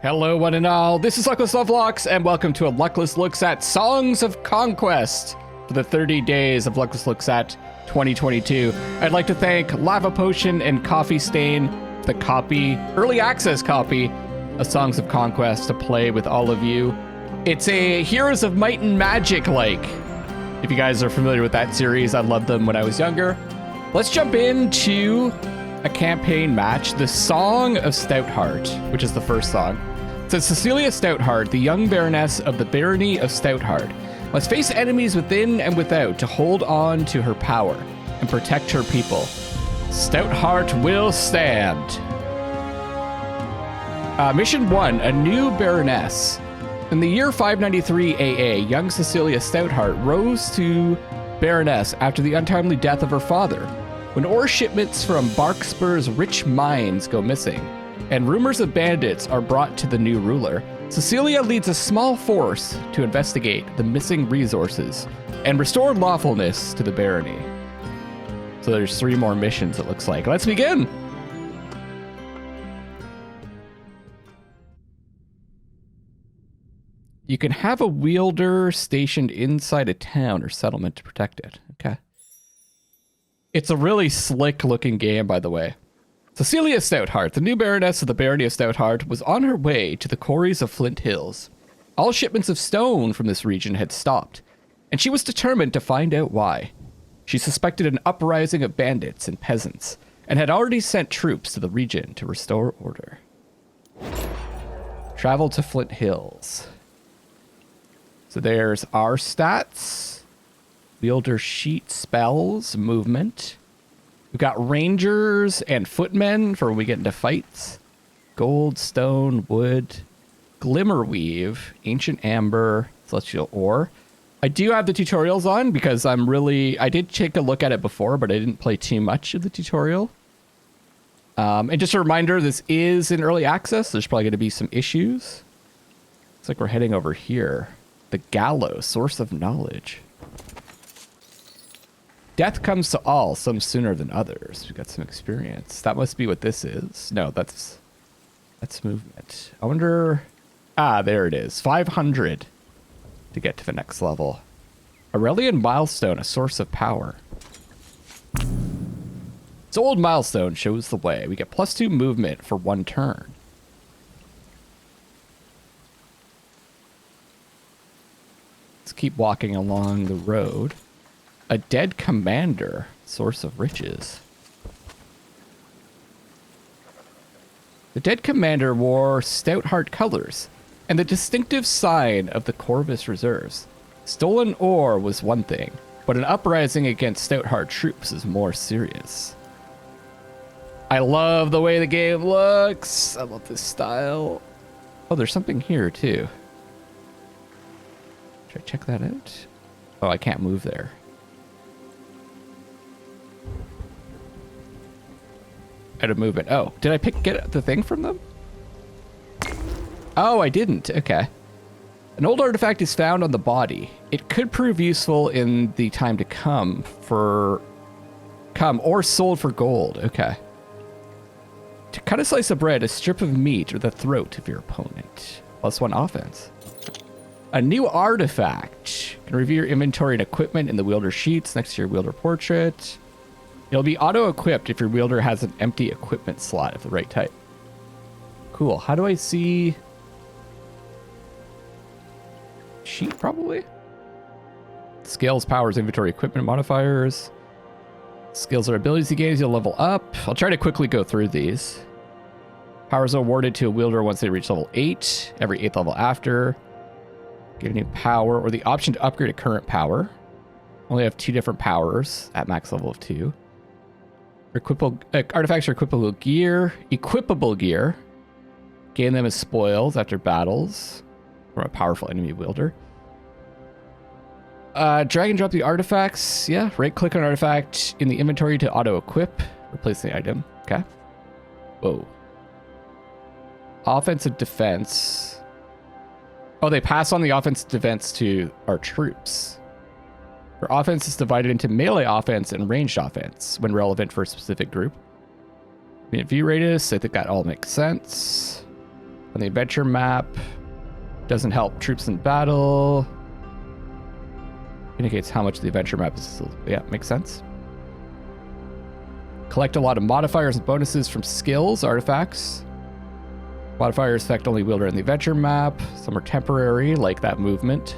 Hello, one and all. This is Luckless LoveLocks, and welcome to a Luckless Looks at Songs of Conquest for the 30 days of Luckless Looks at 2022. I'd like to thank Lava Potion and Coffee Stain for the early access copy of Songs of Conquest to play with all of you. It's a Heroes of Might and Magic like. If you guys are familiar with that series, I loved them when I was younger. Let's jump into a campaign match, the Song of Stoutheart, which is the first song. It says, Cecilia Stoutheart, the young baroness of the barony of Stoutheart, must face enemies within and without to hold on to her power and protect her people. Stoutheart will stand. Mission 1, a new baroness. In the year 593 AA, young Cecilia Stoutheart rose to baroness after the untimely death of her father. When ore shipments from Barkspur's rich mines go missing, and rumors of bandits are brought to the new ruler, Cecilia leads a small force to investigate the missing resources and restore lawfulness to the barony. So there's 3 more missions, it looks like. Let's begin! You can have a wielder stationed inside a town or settlement to protect it. Okay. It's a really slick looking game, by the way. Cecilia Stoutheart, the new baroness of the barony of Stoutheart, was on her way to the quarries of Flint Hills. All shipments of stone from this region had stopped, and she was determined to find out why. She suspected an uprising of bandits and peasants, and had already sent troops to the region to restore order. Travel to Flint Hills. So there's our stats. Wielder sheet spells, movement. We've got rangers and footmen for when we get into fights. Gold, stone, wood, glimmerweave, ancient amber, celestial ore. I do have the tutorials on because I did take a look at it before, but I didn't play too much of the tutorial. And just a reminder, this is in early access. There's probably going to be some issues. Looks like we're heading over here. The gallows, source of knowledge. Death comes to all, some sooner than others. We've got some experience. That must be what this is. No, that's movement. I wonder... Ah, there it is. 500 to get to the next level. Aurelian milestone, a source of power. This old milestone shows the way. We get +2 movement for 1 turn. Let's keep walking along the road. A dead commander, source of riches. The dead commander wore Stoutheart colors and the distinctive sign of the Corvus Reserves. Stolen ore was one thing, but an uprising against Stoutheart troops is more serious. I love the way the game looks. I love this style. Oh, there's something here too. Should I check that out? Oh, I can't move there. Out of movement. Oh, did I get the thing from them? Oh, I didn't. Okay. An old artifact is found on the body. It could prove useful in the time to come or sold for gold. Okay. To cut a slice of bread, a strip of meat, or the throat of your opponent. +1 offense. A new artifact. You can review your inventory and equipment in the wielder sheets next to your wielder portrait. It'll be auto-equipped if your wielder has an empty equipment slot of the right type. Cool. How do I see... Sheet, probably? Skills, powers, inventory, equipment, modifiers. Skills or abilities you gain as you level up. I'll try to quickly go through these. Powers are awarded to a wielder once they reach level 8. Every 8th level after. Get a new power, or the option to upgrade a current power. Only have 2 different powers at max level of 2. Artifacts are equipable gear. Gain them as spoils after battles from a powerful enemy wielder. Drag and drop the artifacts. Yeah, right click on artifact in the inventory to auto equip. Replace the item. Okay. Whoa. Offensive defense. Oh, they pass on the offensive defense to our troops. Your offense is divided into melee offense and ranged offense when relevant for a specific group. View radius, I think that all makes sense. On the adventure map, doesn't help troops in battle. Indicates how much the adventure map is. Yeah, makes sense. Collect a lot of modifiers and bonuses from skills, artifacts. Modifiers affect only wielder in the adventure map. Some are temporary, like that movement.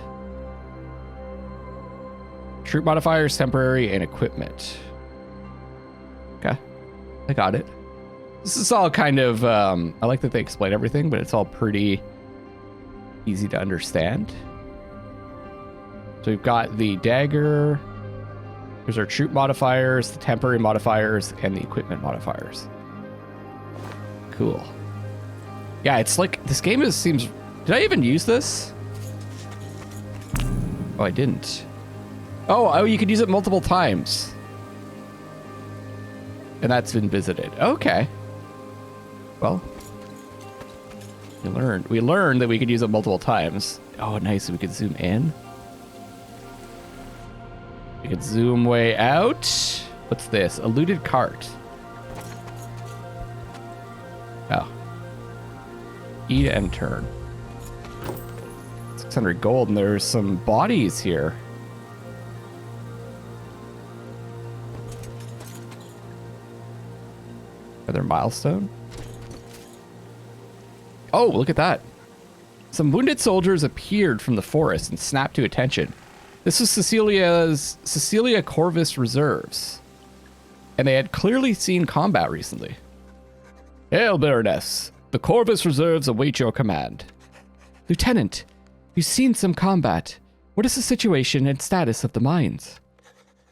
Troop modifiers, temporary, and equipment. Okay, I got it. This is all kind of, I like that they explain everything, but it's all pretty easy to understand. So we've got the dagger. Here's our troop modifiers, the temporary modifiers, and the equipment modifiers. Cool. Yeah, it's like, this game seems, did I even use this? Oh, I didn't. Oh, you could use it multiple times. And that's been visited. Okay. Well, we learned that we could use it multiple times. Oh, nice. We could zoom in. We could zoom way out. What's this? A looted cart. Oh. Eat and turn. 600 gold, and there's some bodies here. Another milestone. Oh, look at that. Some wounded soldiers appeared from the forest and snapped to attention. This was Cecilia Corvus reserves, and they had clearly seen combat recently. Hail, Baroness. The Corvus reserves await your command. Lieutenant, you've seen some combat. What is the situation and status of the mines?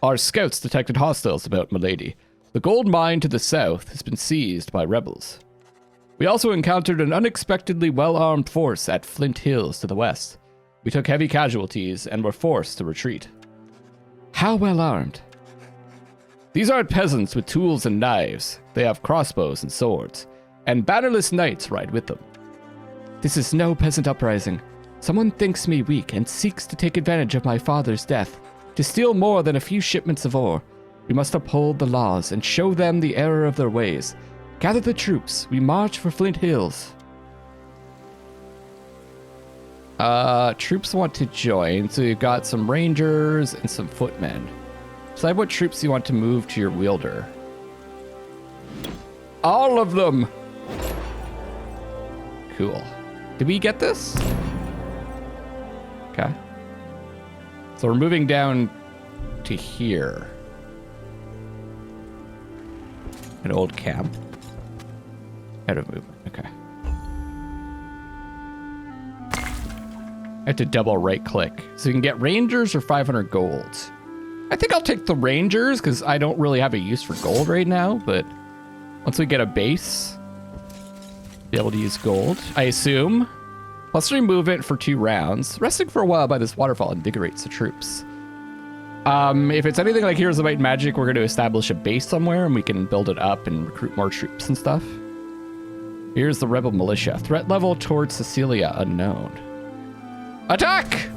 Our scouts detected hostiles about, milady. The gold mine to the south has been seized by rebels. We also encountered an unexpectedly well-armed force at Flint Hills to the west. We took heavy casualties and were forced to retreat. How well-armed? These aren't peasants with tools and knives. They have crossbows and swords, and bannerless knights ride with them. This is no peasant uprising. Someone thinks me weak and seeks to take advantage of my father's death to steal more than a few shipments of ore. We must uphold the laws and show them the error of their ways. Gather the troops. We march for Flint Hills. Troops want to join, so you've got some rangers and some footmen. Decide what troops you want to move to your wielder. All of them! Cool. Did we get this? Okay. So we're moving down to here. An old camp. Out of movement. Okay. I have to double right click. So you can get rangers or 500 gold. I think I'll take the rangers because I don't really have a use for gold right now, but once we get a base, be able to use gold, I assume. +3 movement for 2 rounds. Resting for a while by this waterfall invigorates the troops. If it's anything like Heroes of Might and Magic, we're going to establish a base somewhere and we can build it up and recruit more troops and stuff. Here's the rebel militia. Threat level towards Cecilia unknown. Attack!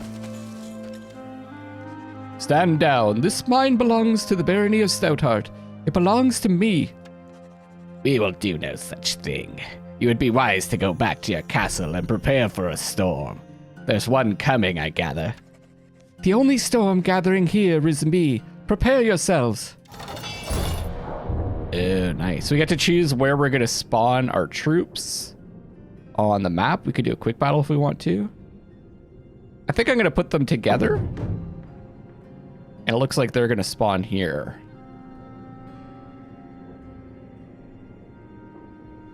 Stand down. This mine belongs to the barony of Stoutheart. It belongs to me. We will do no such thing. You would be wise to go back to your castle and prepare for a storm. There's one coming, I gather. The only storm gathering here is me. Prepare yourselves. Oh, nice. We get to choose where we're going to spawn our troops on the map. We could do a quick battle if we want to. I think I'm going to put them together. And it looks like they're going to spawn here.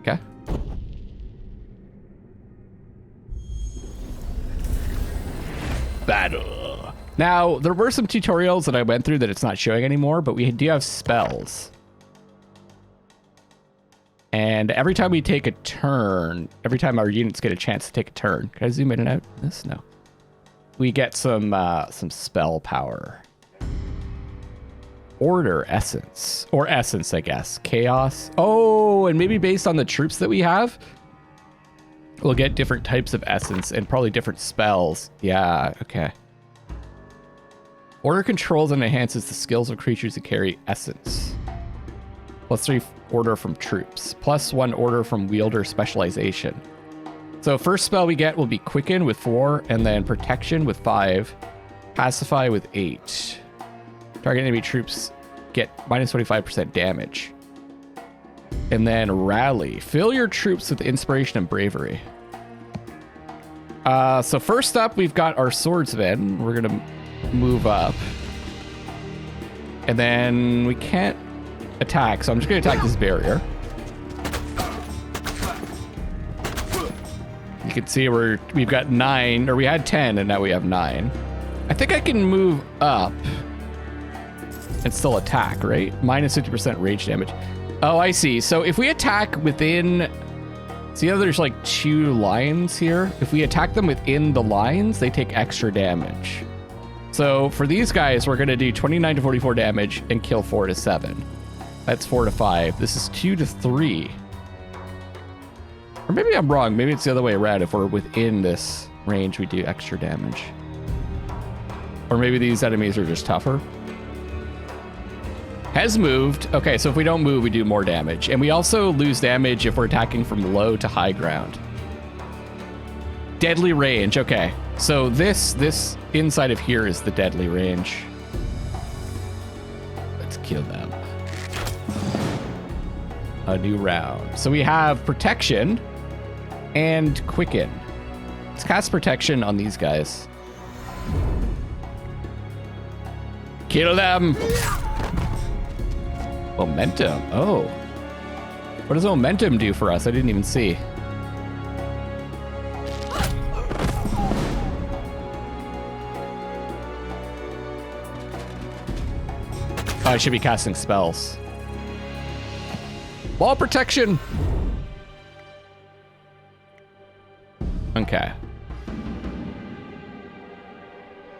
Okay. Battle. Now, there were some tutorials that I went through that it's not showing anymore, but we do have spells. And every time we take a turn, every time our units get a chance to take a turn, can I zoom in and out? This? No. We get some spell power. Order essence. Or essence, I guess. Chaos. Oh, and maybe based on the troops that we have, we'll get different types of essence and probably different spells. Yeah, okay. Order controls and enhances the skills of creatures that carry essence. +3 order from troops. +1 order from wielder specialization. So first spell we get will be Quicken with 4, and then Protection with 5, Pacify with 8. Target enemy troops get minus 25% damage. And then Rally. Fill your troops with Inspiration and Bravery. So first up, we've got our swordsmen. We're going to move up. And then we can't attack, so I'm just going to attack this barrier. You can see we've got 9, or we had 10, and now we have 9. I think I can move up and still attack, right? Minus 50% rage damage. Oh, I see. So if we attack within... See how there's like 2 lines here? If we attack them within the lines, they take extra damage. So for these guys, we're going to do 29 to 44 damage and kill 4 to 7. That's 4 to 5. This is 2 to 3. Or maybe I'm wrong. Maybe it's the other way around. If we're within this range, we do extra damage. Or maybe these enemies are just tougher. Has moved. Okay, so if we don't move, we do more damage. And we also lose damage if we're attacking from low to high ground. Deadly range. Okay, so this inside of here is the deadly range. Let's kill them. A new round. So we have Protection and Quicken. Let's cast Protection on these guys. Kill them. Momentum. Oh. What does momentum do for us? I didn't even see. Oh, I should be casting spells. Wall protection. Okay.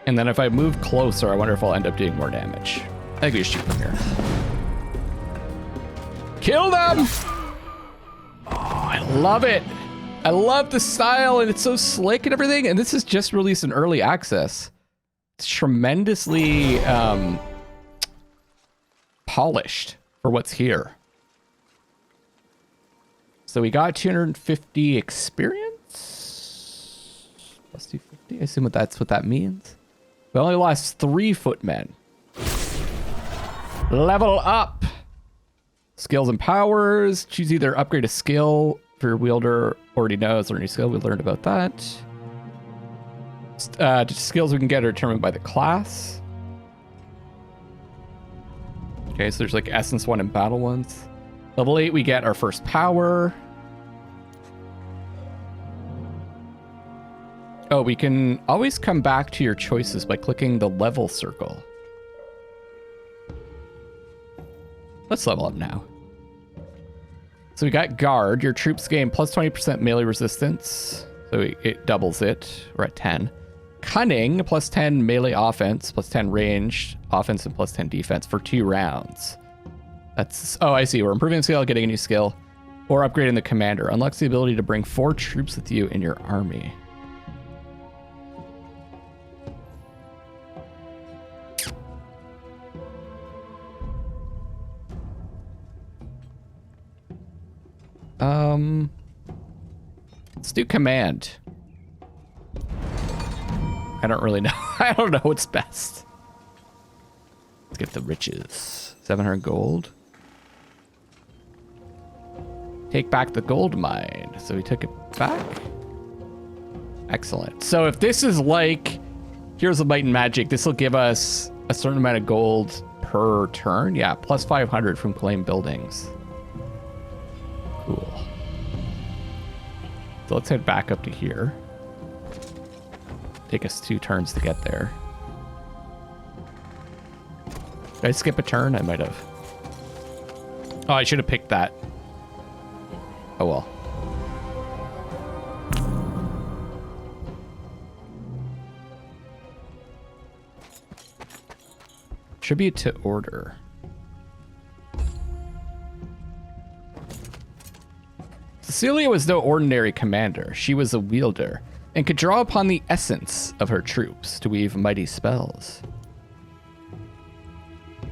And then if I move closer, I wonder if I'll end up doing more damage. I think we should shoot from here. Kill them! Oh, I love it. I love the style, and it's so slick and everything. And this is just released in early access. It's tremendously polished for what's here. So we got 250 experience. Plus 250. I assume that's what that means. We only lost 3 footmen. Level up. Skills and powers. Choose either upgrade a skill for your wielder. Already knows. Learn a new skill. We learned about that. Skills we can get are determined by the class. Okay, so there's like essence 1 and battle ones. Level 8, we get our first power. Oh, we can always come back to your choices by clicking the level circle. Let's level up now. So we got guard. Your troops gain plus 20% melee resistance. So it doubles it. We're at 10. Cunning, plus 10 melee offense, plus 10 ranged offense, and plus 10 defense for 2 rounds. That's, oh, I see. We're improving the skill, getting a new skill, or upgrading the commander. Unlocks the ability to bring 4 troops with you in your army. Let's do command. I don't really know. I don't know what's best. Let's get the riches. 700 gold. Take back the gold mine. So we took it back. Excellent. So if this is like Heroes of Might and Magic, this will give us a certain amount of gold per turn. Yeah, plus 500 from claimed buildings. Cool. So let's head back up to here. Take us 2 turns to get there. Did I skip a turn? I might have. Oh, I should have picked that. Oh well. Tribute to order. Cecilia was no ordinary commander. She was a wielder and could draw upon the essence of her troops to weave mighty spells.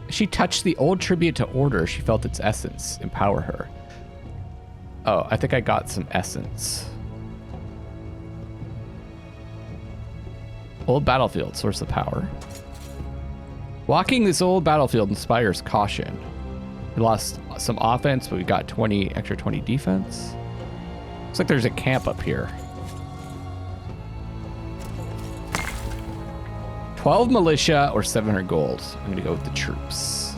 She touched the old tribute to order. She felt its essence empower her. Oh, I think I got some essence. Old battlefield, source of power. Walking this old battlefield inspires caution. We lost some offense, but we got extra 20 defense. Looks like there's a camp up here. 12 militia or 700 gold. I'm gonna go with the troops.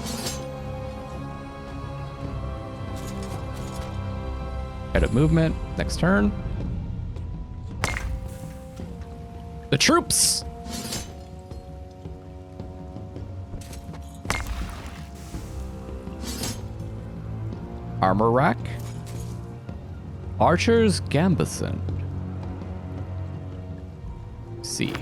Edit movement, next turn. The troops! Armor rack. Archer's Gambison. C.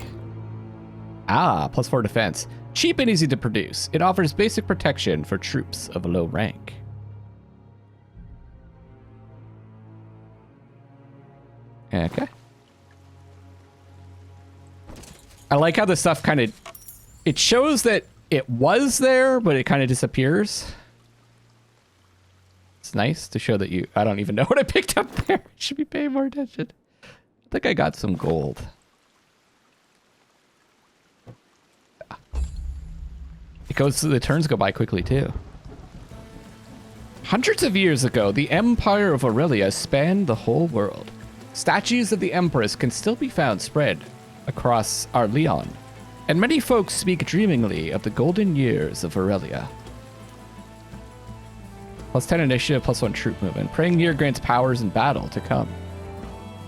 +4 defense. Cheap and easy to produce. It offers basic protection for troops of a low rank. Okay. I like how the stuff kind of... It shows that it was there, but it kind of disappears. It's nice to show that you... I don't even know what I picked up there. I should be paying more attention. I think I got some gold. The turns go by quickly too. Hundreds of years ago, the Empire of Aurelia spanned the whole world. Statues of the Empress can still be found spread across Arleon, and many folks speak dreamingly of the golden years of Aurelia. +10 initiative, +1 troop movement. Praying here grants powers in battle to come.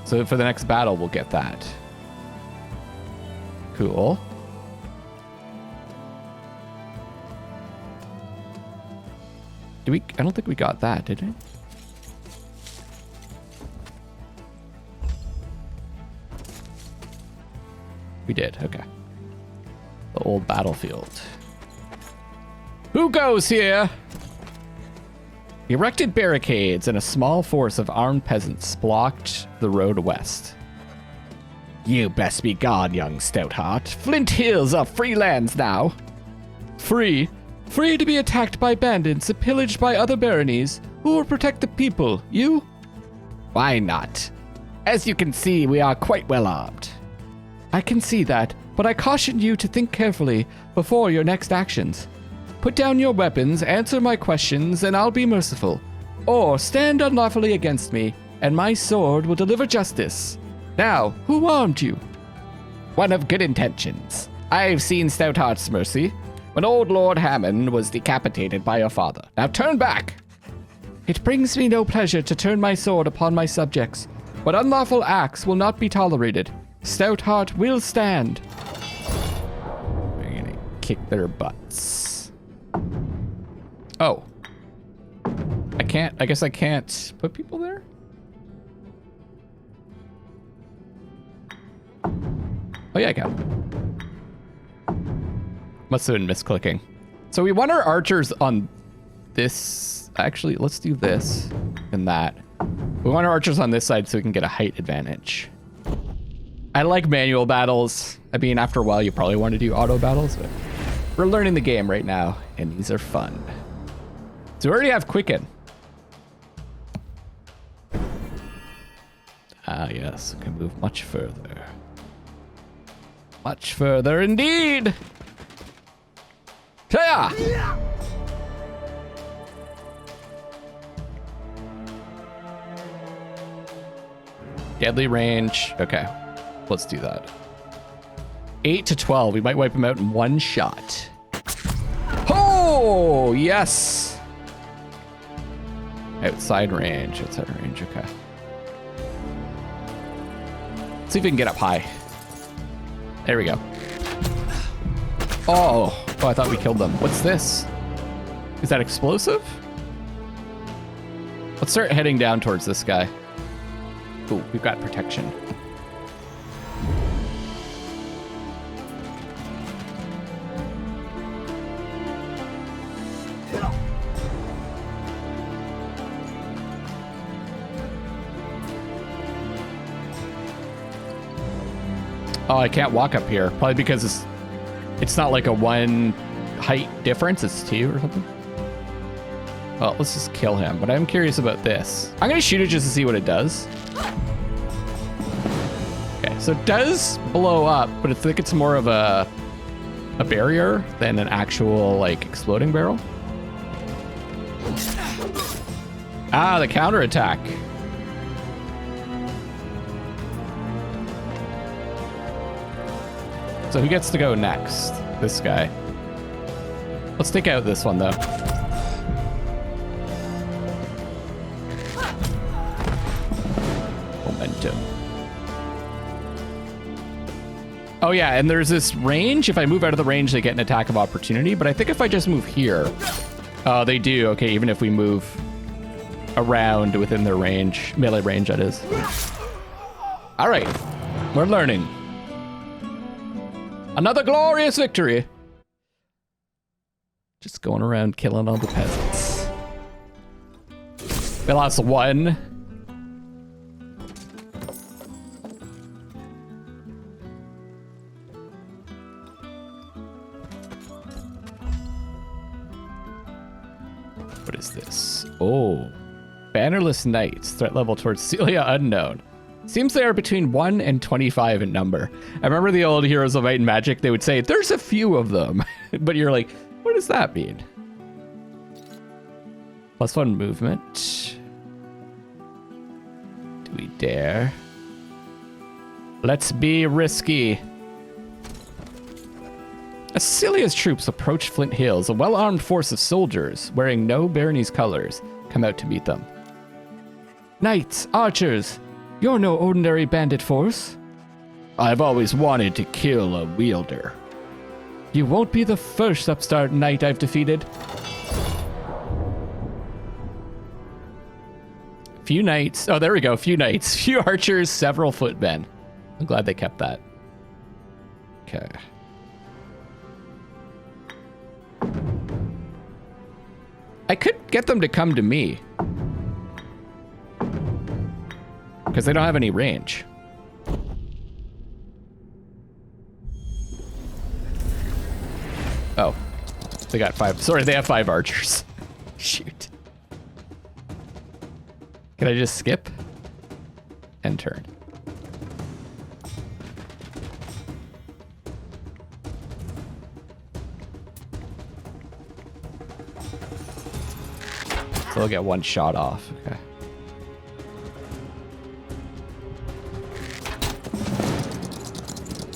So for the next battle, we'll get that. Cool. I don't think we got that, did we? We did, okay. The old battlefield. Who goes here? Erected barricades and a small force of armed peasants blocked the road west. You best be gone, young Stoutheart. Flint Hills are free lands now. Free? Free to be attacked by bandits and pillaged by other baronies. Who will protect the people? You? Why not? As you can see, we are quite well armed. I can see that, but I caution you to think carefully before your next actions. Put down your weapons, answer my questions, and I'll be merciful. Or stand unlawfully against me, and my sword will deliver justice. Now, who armed you? One of good intentions. I've seen Stoutheart's mercy. When old Lord Hammond was decapitated by your father. Now turn back! It brings me no pleasure to turn my sword upon my subjects, but unlawful acts will not be tolerated. Stoutheart will stand. We're gonna kick their butts. Oh. I guess I can't put people there? Oh yeah, I can. Must have been misclicking. So we want our archers on this. Actually, let's do this and that. We want our archers on this side so we can get a height advantage. I like manual battles. I mean, after a while, you probably want to do auto battles, but we're learning the game right now, and these are fun. So we already have Quicken. Ah, yes, we can move much further. Much further indeed. Yeah. Deadly range. Okay, let's do that. 8 to 12. We might wipe him out in one shot. Oh, yes. Outside range. Outside range. Okay. Let's see if we can get up high. There we go. Oh, I thought we killed them. What's this? Is that explosive? Let's start heading down towards this guy. Ooh, we've got protection. Oh, I can't walk up here. Probably because it's not like a one height difference. It's 2 or something. Well, let's just kill him. But I'm curious about this. I'm going to shoot it just to see what it does. Okay. So it does blow up, but I think it's more of a barrier than an actual, like, exploding barrel. Ah, the counterattack. So who gets to go next? This guy. Let's take out this one, though. Momentum. Oh, yeah, and there's this range. If I move out of the range, they get an attack of opportunity. But I think if I just move here... Oh, they do. Okay, even if we move around within their range. Melee range, that is. All right. We're learning. Another glorious victory. Just going around killing all the peasants. We lost one. What is this? Oh. Bannerless Knights. Threat level towards Cecilia unknown. Seems they are between 1 and 25 in number. I remember the old Heroes of Might and Magic, they would say, there's a few of them. But you're like, what does that mean? +1 movement. Do we dare? Let's be risky. As Cecilia's troops approach Flint Hills, a well-armed force of soldiers, wearing no barony's colors, come out to meet them. Knights, archers, you're no ordinary bandit force. I've always wanted to kill a wielder. You won't be the first upstart knight I've defeated. Few knights. Oh, there we go. Few knights. Few archers, several footmen. I'm glad they kept that. Okay. I could get them to come to me. Because they don't have any range. Oh. They got 5. Sorry, they have 5 archers. Shoot. Can I just skip? And turn. So they'll get 1 shot off. Okay.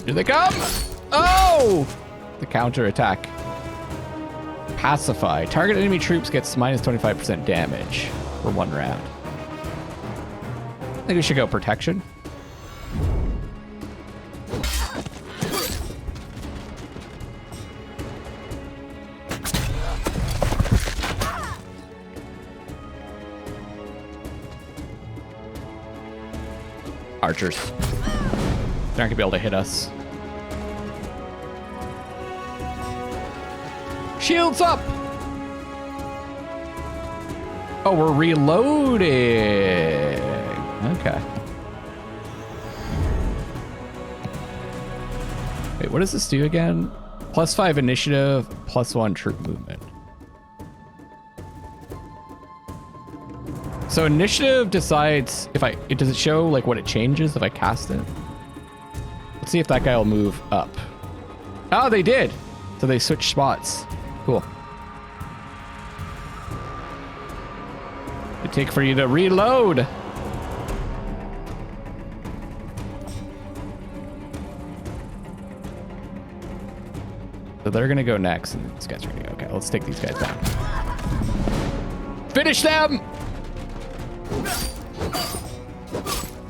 Here they come! Oh! The counterattack. Pacify. Target enemy troops gets minus 25% damage for 1 round. I think we should go protection. Archers. They're not gonna be able to hit us. Shields up! Oh, we're reloading. Okay. Wait, what does this do again? +5 initiative, +1 troop movement. So initiative decides if does it show like what it changes if I cast it? Let's see if that guy will move up. Oh, they did. So they switched spots. Cool. It take for you to reload. So they're gonna go next, and this guy's ready. Okay, let's take these guys down. Finish them!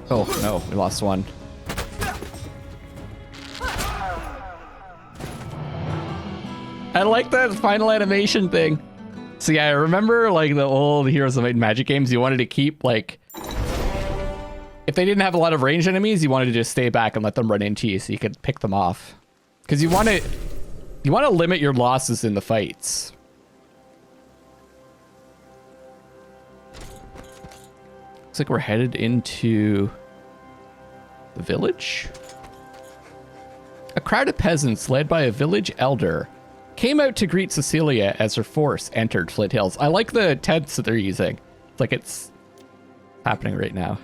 Oh no, we lost 1. I like that final animation thing. So yeah, I remember like the old Heroes of Might and Magic games, you wanted to keep like, if they didn't have a lot of ranged enemies, you wanted to just stay back and let them run into you so you could pick them off. Because you want to limit your losses in the fights. Looks like we're headed into the village. A crowd of peasants led by a village elder came out to greet Cecilia as her force entered Flint Hills. I like the tents that they're using. It's like it's happening right now.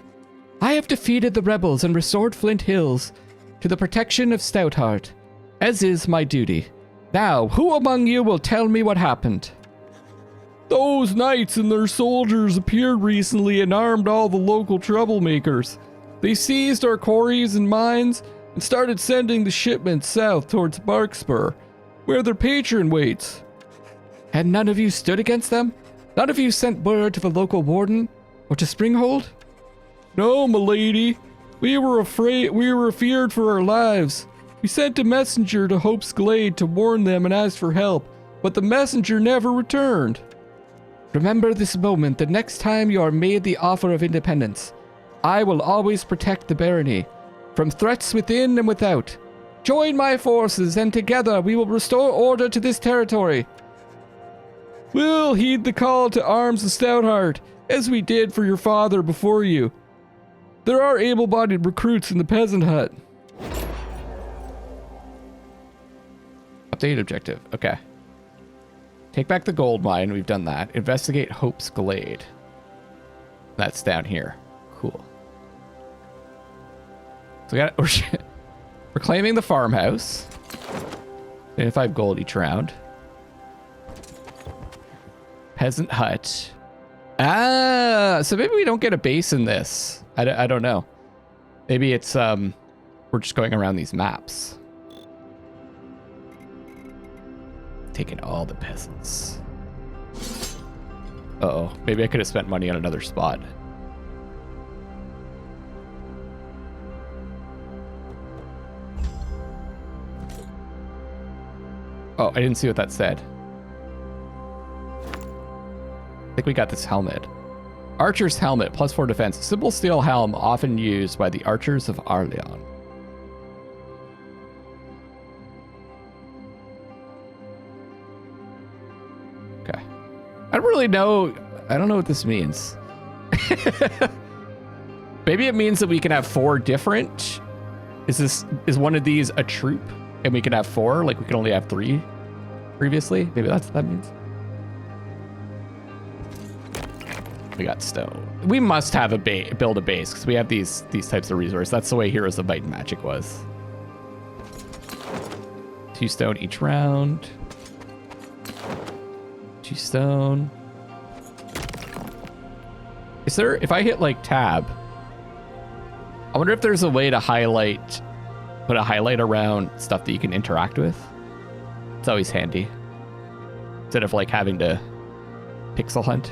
I have defeated the rebels and restored Flint Hills to the protection of Stoutheart, as is my duty. Now, who among you will tell me what happened? Those knights and their soldiers appeared recently and armed all the local troublemakers. They seized our quarries and mines and started sending the shipments south towards Barkspur, where their patron waits. And none of you stood against them? None of you sent word to the local warden or to Springhold? No, milady. We were feared for our lives. We sent a messenger to Hope's Glade to warn them and ask for help, but the messenger never returned. Remember this moment the next time you are made the offer of independence. I will always protect the barony, from threats within and without. Join my forces, and together we will restore order to this territory. We'll heed the call to arms of Stoutheart, as we did for your father before you. There are able-bodied recruits in the peasant hut. Update objective. Okay. Take back the gold mine. We've done that. Investigate Hope's Glade. That's down here. Cool. So we're claiming the farmhouse. 25 gold each round. Peasant hut. Ah, so maybe we don't get a base in this. I don't know. Maybe it's we're just going around these maps. Taking all the peasants. Uh-oh. Maybe I could have spent money on another spot. Oh, I didn't see what that said. I think we got this helmet. Archer's helmet, +4 defense. Simple steel helm often used by the archers of Arleon. Okay. I don't really know. I don't know what this means. Maybe it means that we can have 4 different. Is one of these a troop? And we can have 4? Like we can only have 3 previously? Maybe that's what that means. We got stone. We must have a build a base because we have these types of resources. That's the way Heroes of Might and Magic was. 2 stone each round. 2 stone. Is there, if I hit like tab, I wonder if there's a way to highlight, put a highlight around stuff that you can interact with. It's always handy. Instead of like having to pixel hunt.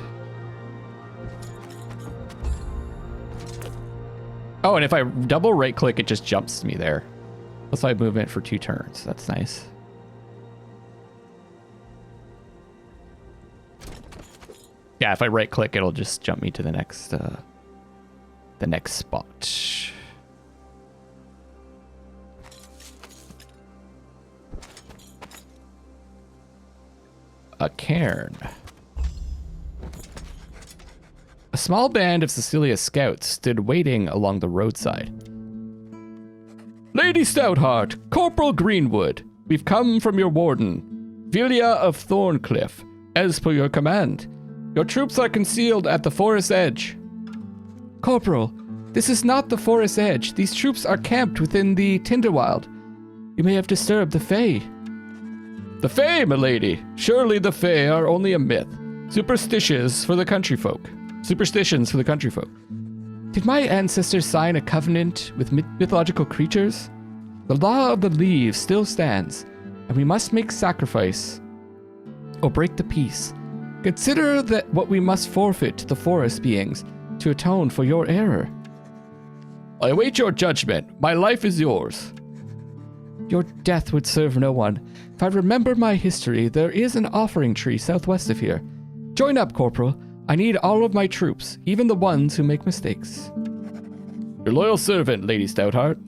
Oh, and if I double right click, it just jumps me there. Plus I movement for 2 turns. That's nice. Yeah, if I right click, it'll just jump me to the next spot. A cairn. A small band of Cecilia scouts stood waiting along the roadside. Lady Stoutheart, Corporal Greenwood, we've come from your warden, Velia of Thorncliffe, as per your command. Your troops are concealed at the forest edge. Corporal, this is not the forest edge. These troops are camped within the Tinderwild. You may have disturbed the Fae. The Fae, milady. Surely the Fae are only a myth. Superstitions for the country folk. Did my ancestors sign a covenant with mythological creatures? The law of the leaves still stands, and we must make sacrifice or break the peace. Consider that what we must forfeit to the forest beings to atone for your error. I await your judgment. My life is yours. Your death would serve no one. If I remember my history, there is an offering tree southwest of here. Join up, Corporal. I need all of my troops, even the ones who make mistakes. Your loyal servant, Lady Stoutheart.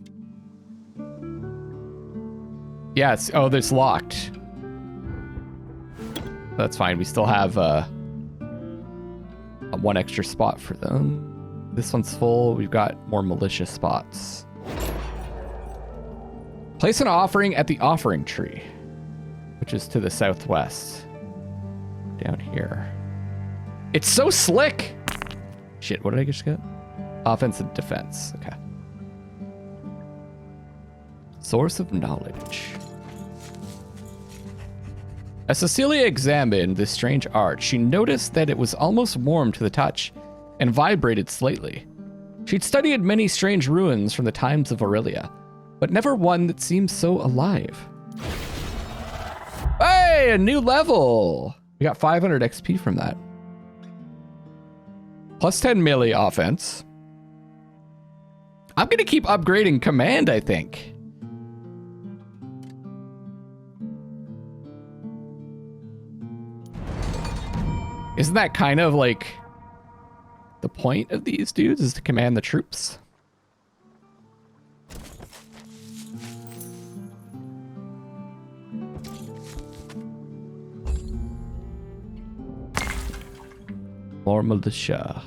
Yes. Oh, it's locked. That's fine. We still have one extra spot for them. This one's full. We've got more malicious spots. Place an offering at the offering tree, which is to the southwest. Down here. It's so slick. Shit, what did I just get? Offense and defense. Okay. Source of knowledge. As Cecilia examined this strange art, she noticed that it was almost warm to the touch and vibrated slightly. She'd studied many strange ruins from the times of Aurelia, but never one that seemed so alive. Hey, a new level! We got 500 XP from that. Plus 10 melee offense. I'm gonna keep upgrading command, I think. Isn't that kind of like the point of these dudes, is to command the troops? More militia.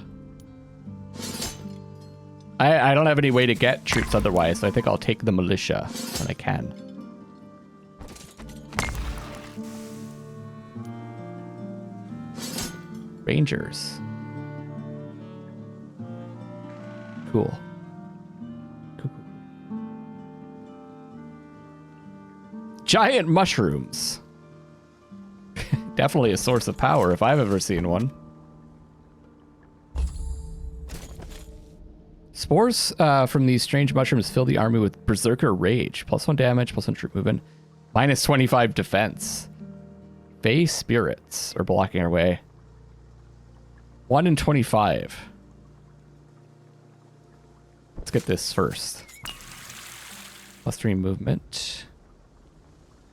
I don't have any way to get troops otherwise, so I think I'll take the militia when I can. Rangers. Cool. Cool. Giant mushrooms. Definitely a source of power if I've ever seen one. Spores from these strange mushrooms fill the army with berserker rage. +1 damage, +1 troop movement, -25 defense. Fey spirits are blocking our way. 1 in 25. Let's get this first. +3 movement.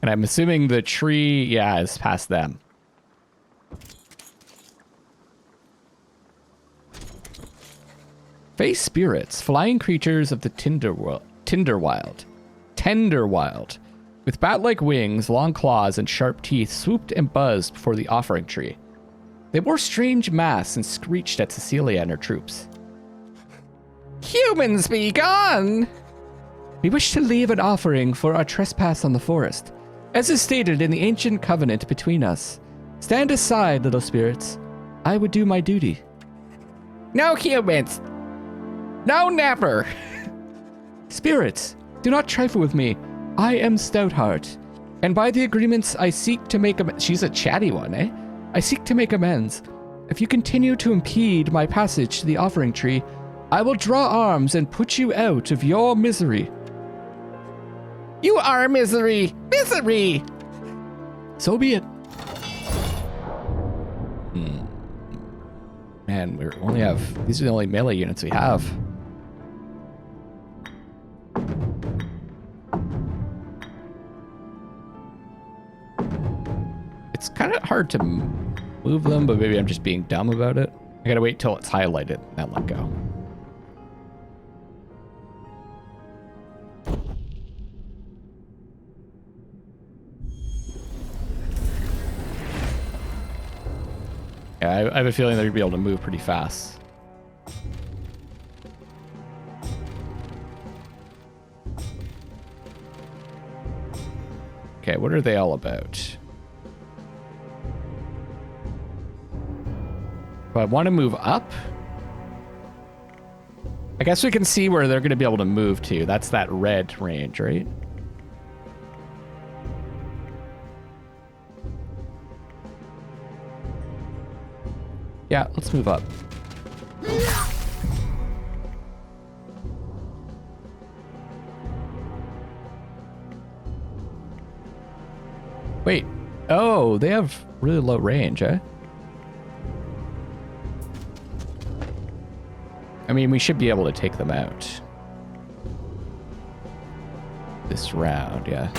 And I'm assuming the tree, yeah, is past them. Fey spirits, flying creatures of the Tenderwild, with bat-like wings, long claws, and sharp teeth, swooped and buzzed before the offering tree. They wore strange masks and screeched at Cecilia and her troops. Humans be gone! We wish to leave an offering for our trespass on the forest, as is stated in the ancient covenant between us. Stand aside, little spirits. I would do my duty. No humans! No, never! Spirits, do not trifle with me. I am Stoutheart, and by the agreements I seek to make amends. She's a chatty one, eh? I seek to make amends. If you continue to impede my passage to the offering tree, I will draw arms and put you out of your misery. You are misery! Misery! So be it. Man, we only have... These are the only melee units we have. It's kind of hard to move them, but maybe I'm just being dumb about it. I gotta wait till it's highlighted and then let go. Yeah, I have a feeling they're gonna be able to move pretty fast. Okay, what are they all about? I want to move up. I guess we can see where they're going to be able to move to. That's that red range, right? Yeah, let's move up. Wait. Oh, they have really low range, eh? I mean, we should be able to take them out. This round, yeah.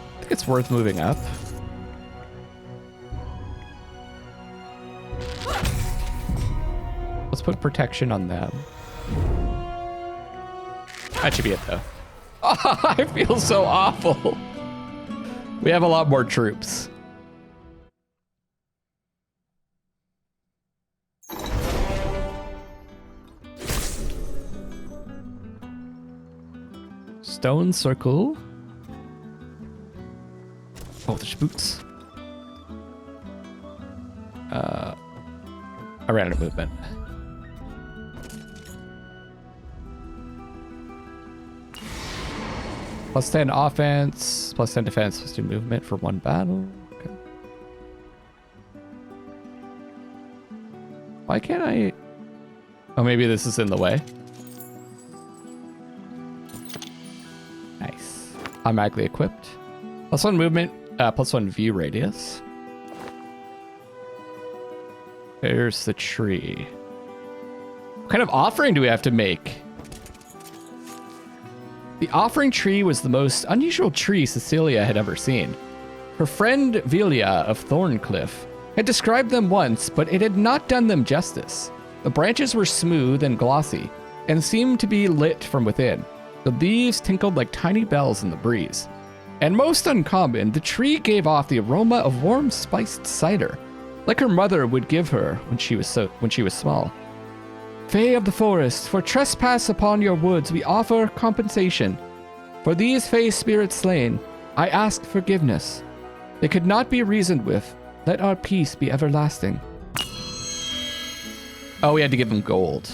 I think it's worth moving up. Let's put protection on them. That should be it, though. Oh, I feel so awful. We have a lot more troops. Stone circle. Oh, there's boots. I ran out of movement. Plus 10 offense, plus 10 defense, plus 2 movement for 1 battle. Okay. Why can't I? Oh, maybe this is in the way. Nice. Automatically equipped. Plus 1 movement, plus 1 view radius. There's the tree. What kind of offering do we have to make? The offering tree was the most unusual tree Cecilia had ever seen. Her friend Velia of Thorncliffe had described them once, but it had not done them justice. The branches were smooth and glossy, and seemed to be lit from within. The leaves tinkled like tiny bells in the breeze. And most uncommon, the tree gave off the aroma of warm spiced cider, like her mother would give her when she was small. Fae of the forest, for trespass upon your woods we offer compensation. For these Fae spirits slain, I ask forgiveness. They could not be reasoned with. Let our peace be everlasting. Oh, we had to give them gold.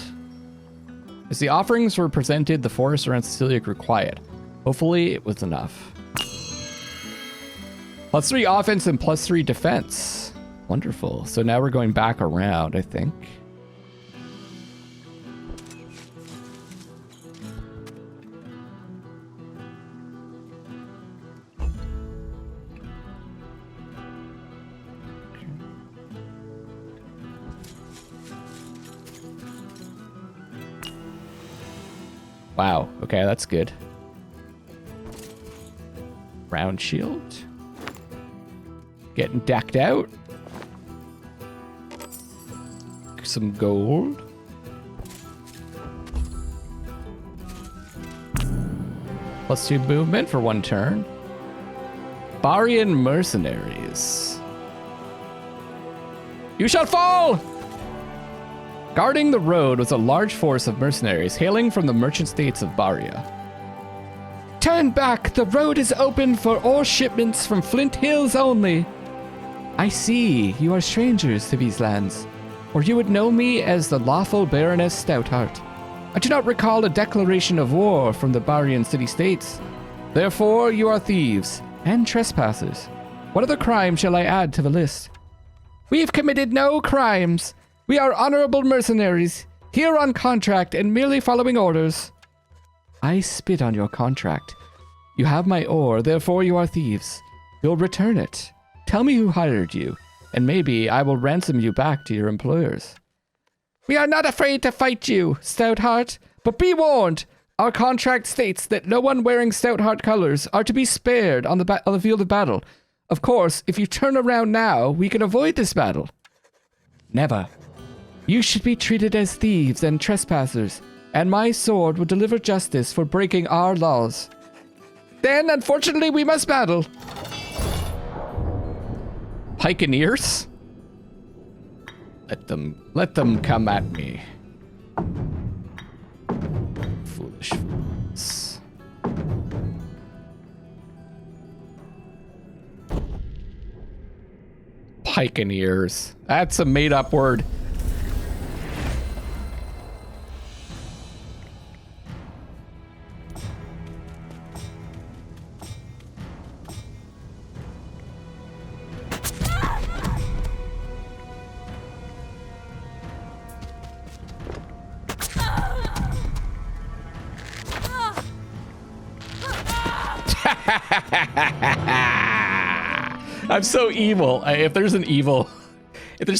As the offerings were presented, the forest around Cecilia grew quiet. Hopefully, it was enough. Plus 3 offense and plus 3 defense. Wonderful. So now we're going back around, I think. Wow. Okay, that's good. Round shield. Getting decked out. Some gold. Plus 2 movement for 1 turn. Barian mercenaries. You shall fall! Guarding the road was a large force of mercenaries hailing from the merchant states of Baria. Turn back! The road is open for all shipments from Flint Hills only. I see you are strangers to these lands, or you would know me as the lawful Baroness Stoutheart. I do not recall a declaration of war from the Barian city-states. Therefore, you are thieves and trespassers. What other crime shall I add to the list? We have committed no crimes. We are honorable mercenaries, here on contract and merely following orders. I spit on your contract. You have my ore, therefore you are thieves. You'll return it. Tell me who hired you, and maybe I will ransom you back to your employers. We are not afraid to fight you, Stoutheart, but be warned. Our contract states that no one wearing Stoutheart colors are to be spared on the field of battle. Of course, if you turn around now, we can avoid this battle. Never. You should be treated as thieves and trespassers, and my sword will deliver justice for breaking our laws. Then, unfortunately, we must battle. Pikeneers? Let them come at me. Foolish fools. Pikeneers. That's a made-up word. I'm so evil. If there's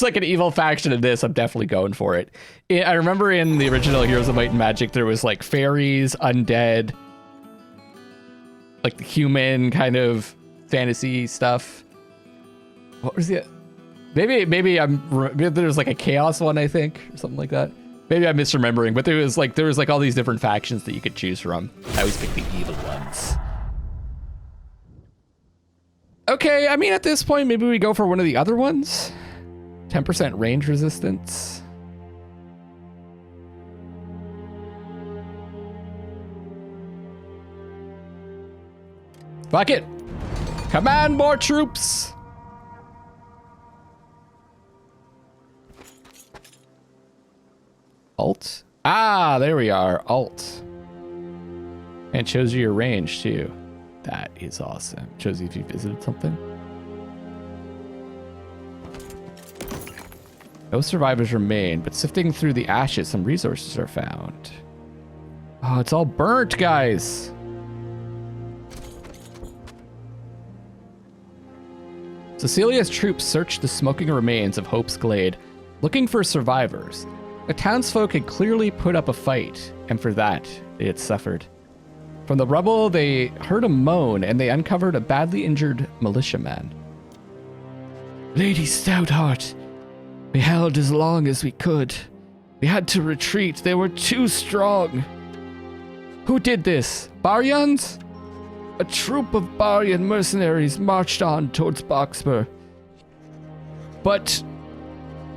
like an evil faction in this, I'm definitely going for it. I remember in the original Heroes of Might and Magic, there was like fairies, undead, like the human kind of fantasy stuff. What was it? Maybe there's like a chaos one, I think, or something like that. Maybe I'm misremembering, but there was like all these different factions that you could choose from. I always pick the evil ones. Okay, I mean, at this point, maybe we go for one of the other ones. 10% range resistance. Fuck it. Command more troops. Alt? Ah, there we are. Alt. And it shows you your range too. That is awesome. It shows you if you visited something. No survivors remain, but sifting through the ashes, some resources are found. Oh, it's all burnt, guys. Cecilia's troops searched the smoking remains of Hope's Glade, looking for survivors. The townsfolk had clearly put up a fight, and for that, they had suffered. From the rubble, they heard a moan, and they uncovered a badly injured militiaman. Lady Stoutheart, we held as long as we could. We had to retreat. They were too strong. Who did this? Baryons? A troop of Baryan mercenaries marched on towards Boxper. But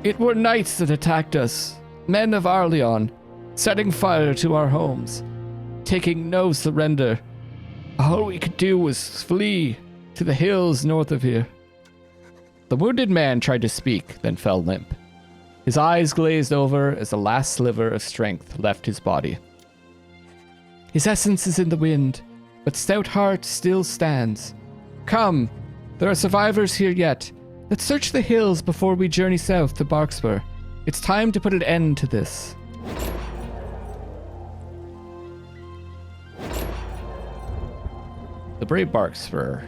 it were knights that attacked us, men of Arleon, setting fire to our homes, taking no surrender. All we could do was flee to the hills north of here. The wounded man tried to speak, then fell limp. His eyes glazed over as the last sliver of strength left his body. His essence is in the wind, but Stoutheart still stands. Come, there are survivors here yet. Let's search the hills before we journey south to Barkspur. It's time to put an end to this. The brave Barkspur.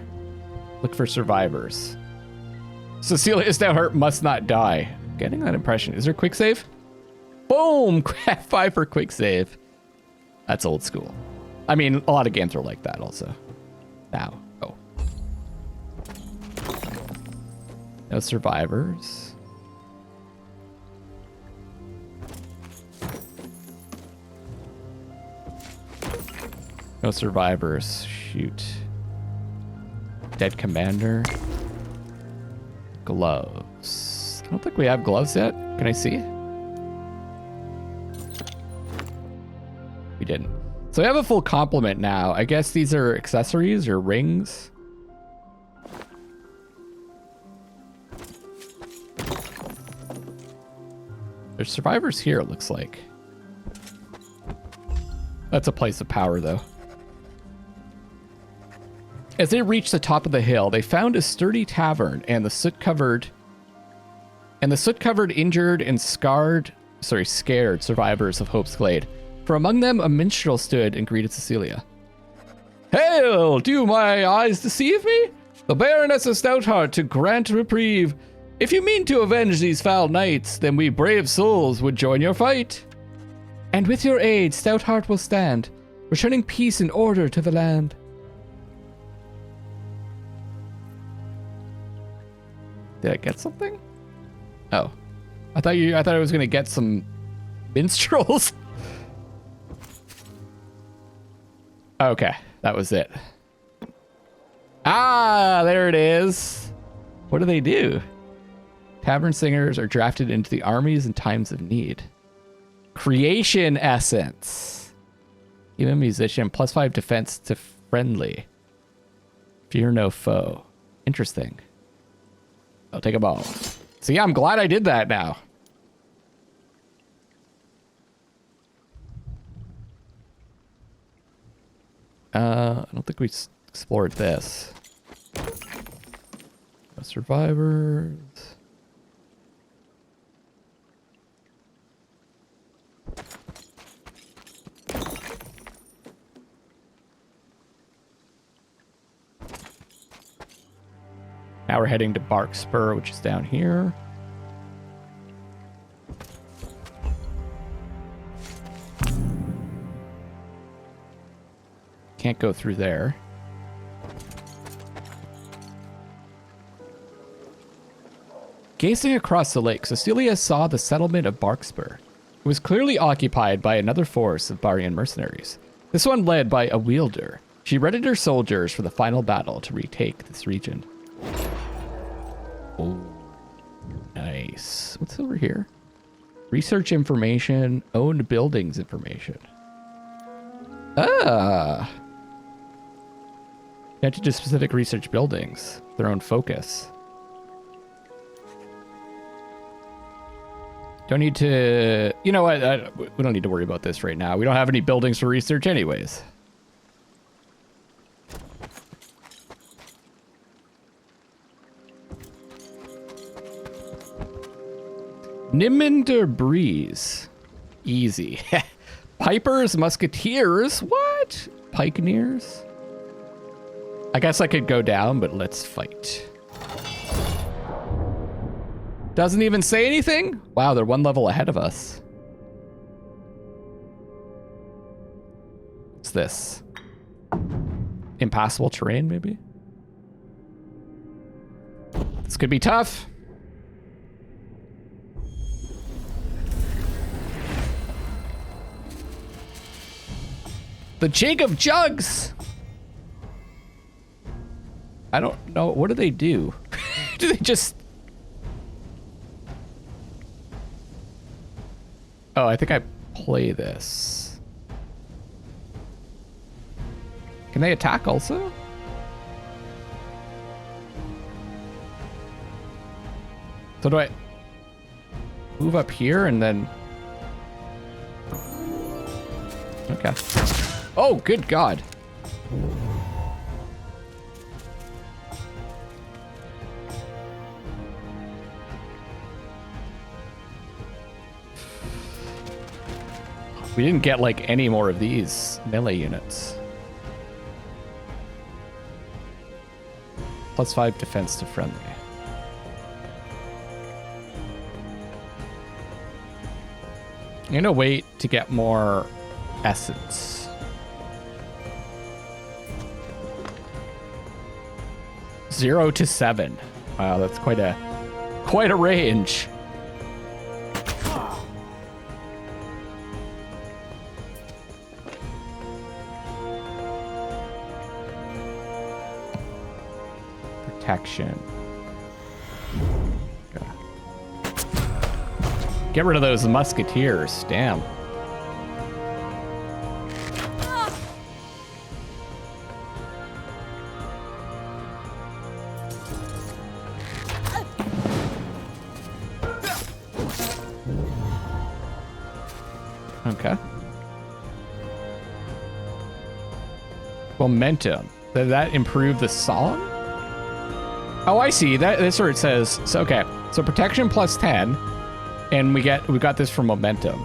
Look for survivors. Cecilia Stoutheart must not die. Getting that impression. Is there quick save? Boom! 5 for quick save. That's old school. I mean, a lot of games are like that also. Now, go. No survivors. No survivors. Shoot. Dead commander. Gloves. I don't think we have gloves yet. Can I see? We didn't. So we have a full complement now. I guess these are accessories or rings. There's survivors here, it looks like. That's a place of power, though. As they reached the top of the hill, they found a sturdy tavern and the soot-covered injured and scared survivors of Hope's Glade. For among them, a minstrel stood and greeted Cecilia. Hail! Do my eyes deceive me? The Baroness of Stoutheart to grant reprieve. If you mean to avenge these foul knights, then we brave souls would join your fight. And with your aid, Stoutheart will stand, returning peace and order to the land. Did I get something? Oh. I thought I was gonna get some minstrels. Okay, that was it. Ah, there it is. What do they do? Tavern singers are drafted into the armies in times of need. Creation essence. Human musician, +5 defense to friendly. Fear no foe. Interesting. I'll take a ball. See, I'm glad I did that now. I don't think we explored this. No survivors. Now we're heading to Barkspur, which is down here. Can't go through there. Gazing across the lake, Cecilia saw the settlement of Barkspur. It was clearly occupied by another force of Baryan mercenaries, this one led by a wielder. She readied her soldiers for the final battle to retake this region. Oh, nice. What's over here? Research information, owned buildings information. Ah. Yeah, Granted to specific research buildings. Their own focus. Don't need to... You know what? We don't need to worry about this right now. We don't have any buildings for research anyways. Nimander Breeze. Easy. Pipers, Musketeers. What? Pikeneers? I guess I could go down, but let's fight. Doesn't even say anything? Wow, they're one level ahead of us. What's this? Impassable terrain, maybe? This could be tough. The Jig of Jugs! I don't know. What do they do? Do they just... Oh, I think I play this. Can they attack also? So do I move up here and then... Okay. Oh, good God. We didn't get like any more of these melee units. +5 defense to friendly. I'm gonna wait to get more essence. Zero to 7. Wow, that's quite a range. Protection. Okay. Get rid of those musketeers. Damn. Okay. Momentum. Did that improve the song? Oh, I see. That's where it says. So, okay. So protection +10, and we got this from momentum.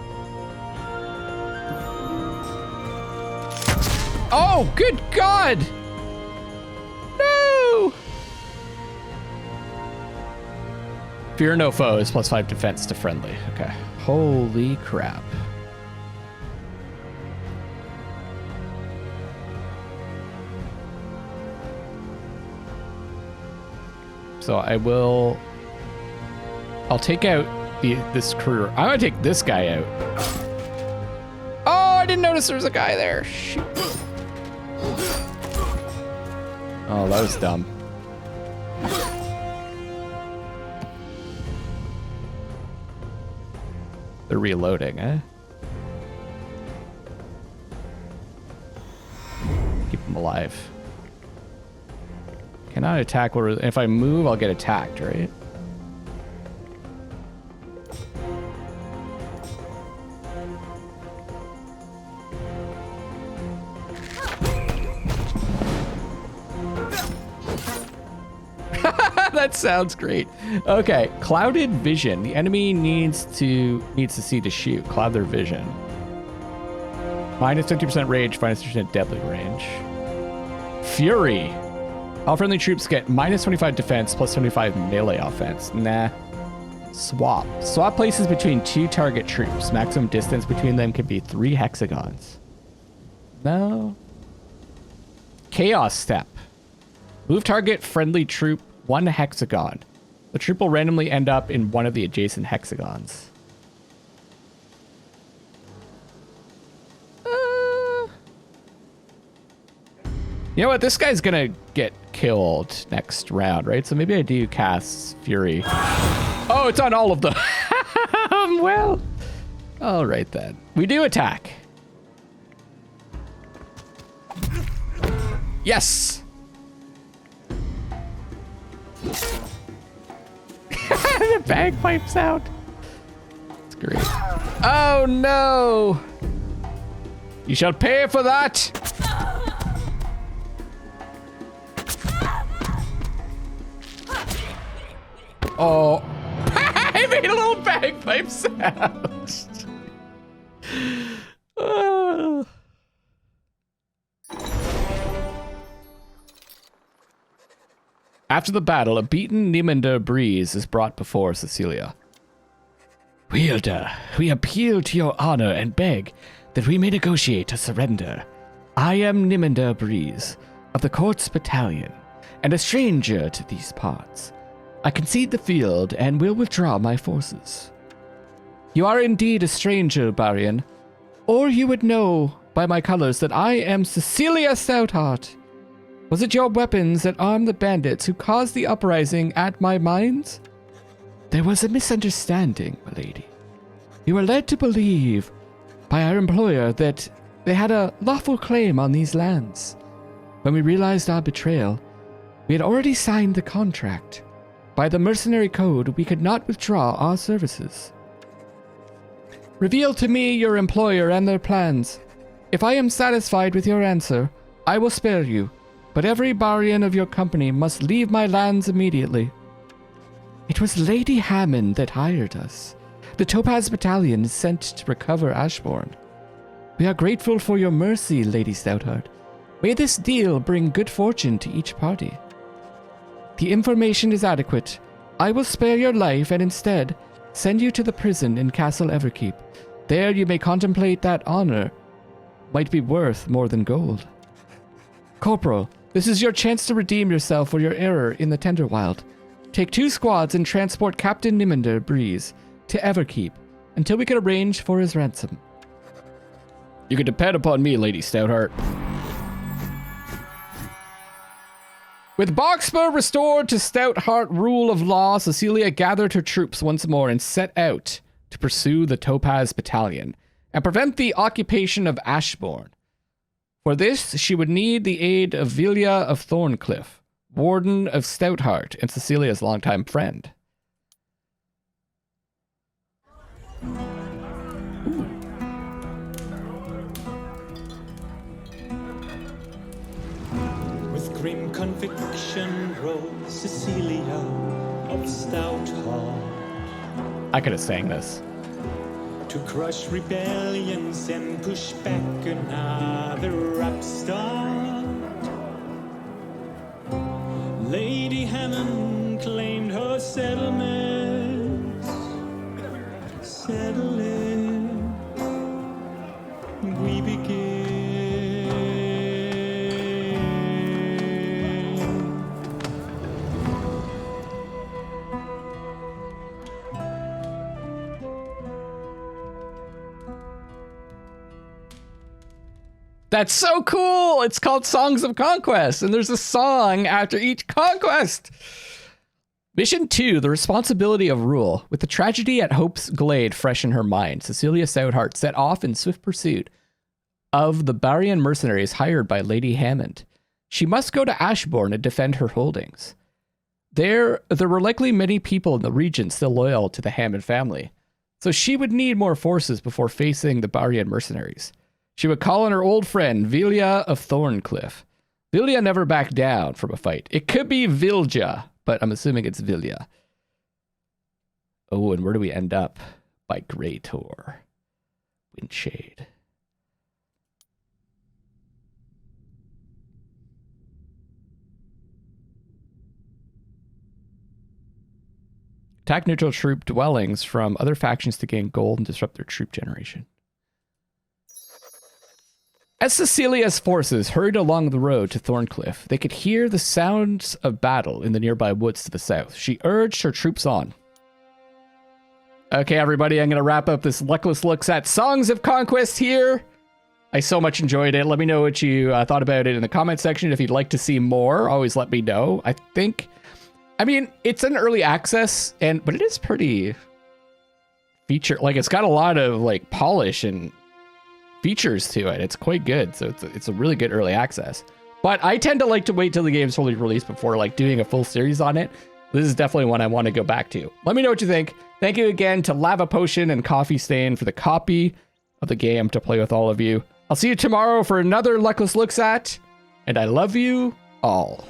Oh, good God! No! Fear no foes, +5 defense to friendly. Okay. Holy crap. So I'll take out this crew. I'm gonna take this guy out. Oh, I didn't notice there was a guy there. Shoot. Oh, that was dumb. They're reloading, eh? Keep them alive. Cannot attack, or if I move, I'll get attacked, right? That sounds great. Okay, clouded vision. The enemy needs to see to shoot. Cloud their vision. -50% range, -50% deadly range. Fury. All friendly troops get -25 defense, +75 melee offense. Nah. Swap. Swap places between 2 target troops. Maximum distance between them can be 3 hexagons. No. Chaos step. Move target friendly troop 1 hexagon. The troop will randomly end up in one of the adjacent hexagons. You know what? This guy's gonna get killed next round, right? So maybe I do cast Fury. Oh, it's on all of them. Well, all right then. We do attack. Yes. bagpipes out. It's great. Oh no! You shall pay for that! Oh. I made a little bagpipe sound. After the battle, a beaten Nimander Breeze is brought before Cecilia. Wielder, we appeal to your honor and beg that we may negotiate a surrender. I am Nimander Breeze, of the Court's Battalion, and a stranger to these parts. I concede the field and will withdraw my forces. You are indeed a stranger, Barian, or you would know by my colors that I am Cecilia Stoutheart. Was it your weapons that armed the bandits who caused the uprising at my mines? There was a misunderstanding, my lady. You were led to believe by our employer that they had a lawful claim on these lands. When we realized our betrayal, we had already signed the contract. By the mercenary code, we could not withdraw our services. Reveal to me your employer and their plans. If I am satisfied with your answer, I will spare you, but every Barian of your company must leave my lands immediately. It was Lady Hammond that hired us. The Topaz Battalion is sent to recover Ashbourne. We are grateful for your mercy, Lady Stoutheart. May this deal bring good fortune to each party. The information is adequate. I will spare your life and instead send you to the prison in Castle Everkeep. There you may contemplate that honor might be worth more than gold. Corporal, this is your chance to redeem yourself for your error in the Tenderwild. Take 2 squads and transport Captain Nimander Breeze to Everkeep until we can arrange for his ransom. You can depend upon me, Lady Stoutheart. With Boxburgh restored to Stoutheart rule of law, Cecilia gathered her troops once more and set out to pursue the Topaz Battalion and prevent the occupation of Ashbourne. For this, she would need the aid of Vilya of Thorncliffe, Warden of Stoutheart and Cecilia's longtime friend. Grim conviction rose Cecilia of Stoutheart. I could have sang this. To crush rebellions and push back another upstart. Lady Hammond claimed her settlements. Settle it. We begin. That's so cool! It's called Songs of Conquest, and there's a song after each conquest! Mission 2, The Responsibility of Rule. With the tragedy at Hope's Glade fresh in her mind, Cecilia Stoutheart set off in swift pursuit of the Barian mercenaries hired by Lady Hammond. She must go to Ashbourne and defend her holdings. There were likely many people in the region still loyal to the Hammond family, so she would need more forces before facing the Barian mercenaries. She would call on her old friend, Vilya of Thorncliffe. Vilya never backed down from a fight. It could be Vilja, but I'm assuming it's Vilya. Oh, and where do we end up? By Grey Tor. Windshade. Attack neutral troop dwellings from other factions to gain gold and disrupt their troop generation. As Cecilia's forces hurried along the road to Thorncliffe, they could hear the sounds of battle in the nearby woods to the south. She urged her troops on. Okay, everybody, I'm going to wrap up this Luckless Looks at Songs of Conquest here. I so much enjoyed it. Let me know what you thought about it in the comment section. If you'd like to see more, always let me know. I mean, it's an early access, but it is pretty feature. Like, it's got a lot of like polish and features to it. It's quite good. So it's a really good early access. But I tend to like to wait till the game's fully released before like doing a full series on it. This is definitely one I want to go back to. Let me know what you think. Thank you again to Lava Potion and Coffee Stain for the copy of the game to play with all of you. I'll see you tomorrow for another Luckless Looks At, and I love you all.